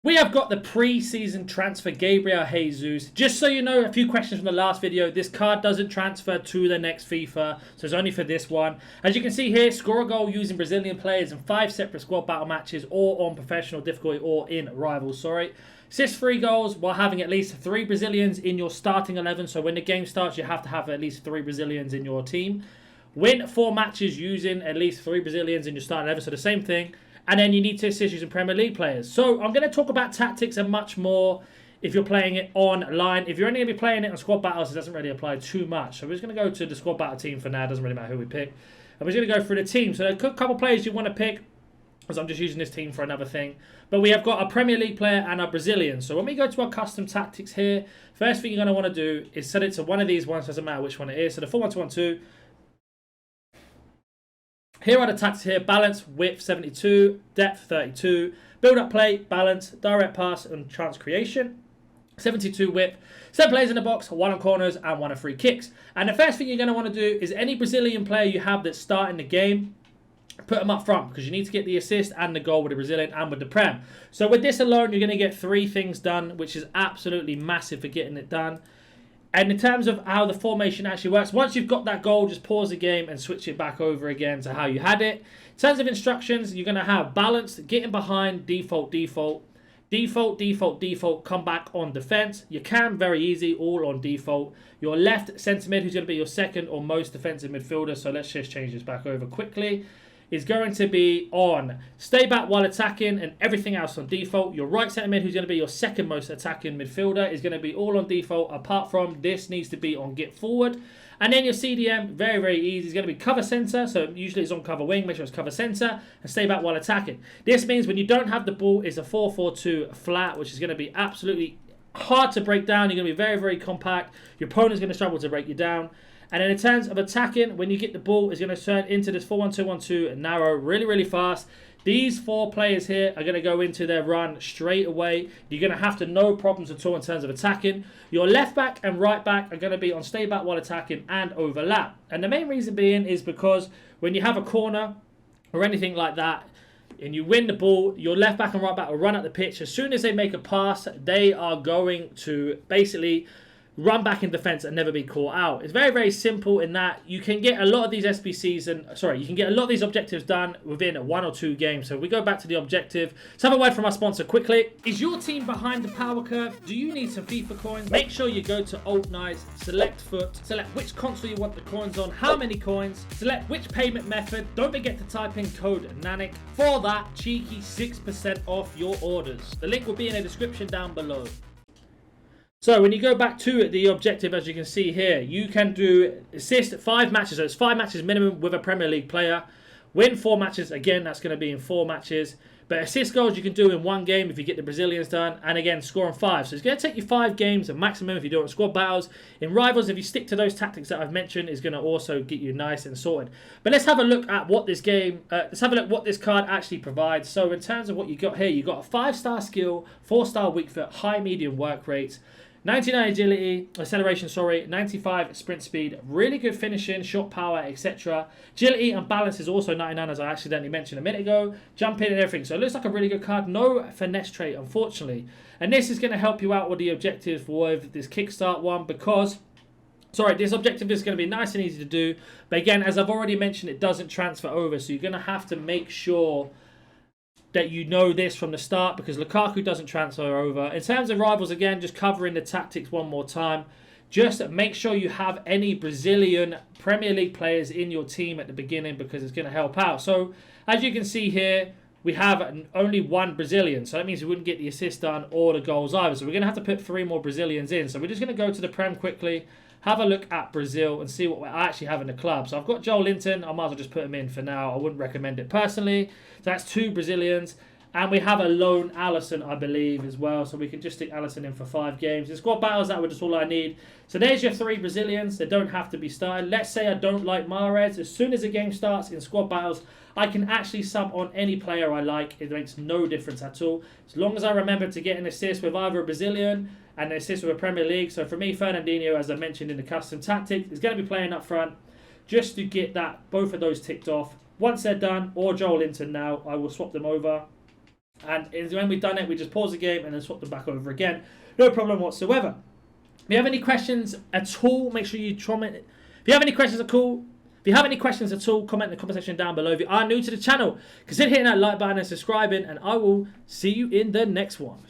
We have got the pre-season transfer Gabriel Jesus. Just so you know, a few questions from the last video. This card doesn't transfer to the next FIFA, so it's only for this one. As you can see here, score a goal using Brazilian players in 5 separate squad battle matches or on professional difficulty or in rivals, sorry. Assist 3 goals while having at least 3 Brazilians in your starting 11. So when the game starts, you have to have at least 3 Brazilians in your team. Win 4 matches using at least 3 Brazilians in your starting 11, so the same thing. And then you need to assist using Premier League players. So I'm going to talk about tactics and much more if you're playing it online. If you're only going to be playing it on squad battles, it doesn't really apply too much. So we're just going to go to the squad battle team for now. It doesn't really matter who we pick. And we're just going to go through the team. So there are a couple of players you want to pick, because I'm just using this team for another thing. But we have got a Premier League player and a Brazilian. So when we go to our custom tactics here, first thing you're going to want to do is set it to one of these ones. Doesn't matter which one it is. So the 4-1-2-1-2. Here are the tactics here: balance, width 72, depth 32, build up play, balance, direct pass and chance creation, 72 width, 7 players in the box, 1 on corners and 1 on free kicks. And the first thing you're going to want to do is any Brazilian player you have that's starting the game, put them up front, because you need to get the assist and the goal with the Brazilian and with the Prem. So with this alone, you're going to get 3 things done, which is absolutely massive for getting it done. And in terms of how the formation actually works, once you've got that goal, just pause the game and switch it back over again to how you had it. In terms of instructions, you're going to have balanced, getting behind, default, come back on defense. You can, very easy, all on default. Your left centre mid, who's going to be your second or most defensive midfielder, so let's just change this back over quickly, is going to be on stay back while attacking and everything else on default. Your right centre mid, who's going to be your second most attacking midfielder, is going to be all on default, apart from this needs to be on get forward. And then your CDM, very, very easy, is going to be cover centre, so usually it's on cover wing, make sure it's cover centre, and stay back while attacking. This means when you don't have the ball, it's a 4-4-2 flat, which is going to be absolutely hard to break down. You're going to be very, very compact. Your opponent's going to struggle to break you down. And then in terms of attacking, when you get the ball, it's going to turn into this 4-1-2-1-2 narrow really, really fast. These 4 players here are going to go into their run straight away. You're going to have to no problems at all in terms of attacking. Your left back and right back are going to be on stay back while attacking and overlap. And the main reason being is because when you have a corner or anything like that, and you win the ball, your left back and right back will run up the pitch. As soon as they make a pass, they are going to basically run back in defense and never be caught out. It's very, very simple in that you can get a lot of these SBCs you can get a lot of these objectives done within 1 or 2 games. So we go back to the objective. Let's have a word from our sponsor quickly. Is your team behind the power curve? Do you need some FIFA coins? Make sure you go to Alt Nice, select foot, select which console you want the coins on, how many coins, select which payment method. Don't forget to type in code NaNNiK for that cheeky 6% off your orders. The link will be in the description down below. So when you go back to the objective, as you can see here, you can do assist 5 matches. So it's 5 matches minimum with a Premier League player. Win 4 matches. Again, that's going to be in 4 matches. But assist goals you can do in 1 game if you get the Brazilians done. And again, score in 5. So it's going to take you 5 games, a maximum if you do it in squad battles. In rivals, if you stick to those tactics that I've mentioned, is going to also get you nice and sorted. But let's have a look at what this game, let's have a look at what this card actually provides. So in terms of what you got here, you got a 5-star skill, 4-star weak foot, high medium work rates, 99 agility, acceleration, 95 sprint speed, really good finishing, shot power, etc. Agility and balance is also 99, as I accidentally mentioned a minute ago. Jump in and everything. So it looks like a really good card. No finesse trait, unfortunately. And this is going to help you out with the objectives with this kickstart one, because this objective is going to be nice and easy to do. But again, as I've already mentioned, it doesn't transfer over. So you're going to have to make sure that you know this from the start, because Lukaku doesn't transfer over. In terms of rivals, again, just covering the tactics one more time. Just make sure you have any Brazilian Premier League players in your team at the beginning, because it's going to help out. So as you can see here, we have only 1 Brazilian. So that means we wouldn't get the assist done or the goals either. So we're going to have to put 3 more Brazilians in. So we're just going to go to the Prem quickly, have a look at Brazil and see what we actually have in the club. So I've got Joel Linton. I might as well just put him in for now. I wouldn't recommend it personally. So that's 2 Brazilians. And we have a lone Alisson, I believe, as well. So we can just stick Alisson in for 5 games. In squad battles, that was just all I need. So there's your 3 Brazilians. They don't have to be started. Let's say I don't like Mahrez. As soon as the game starts in squad battles, I can actually sub on any player I like. It makes no difference at all. As long as I remember to get an assist with either a Brazilian and an assist with a Premier League. So for me, Fernandinho, as I mentioned in the custom tactics, is going to be playing up front just to get both of those ticked off. Once they're done, or Joel Linton now, I will swap them over. And when we've done it, we just pause the game and then swap them back over again. No problem whatsoever. If you have any questions at all, make sure you comment. If you have any questions at all, comment in the comment section down below. If you are new to the channel, consider hitting that like button and subscribing, and I will see you in the next one.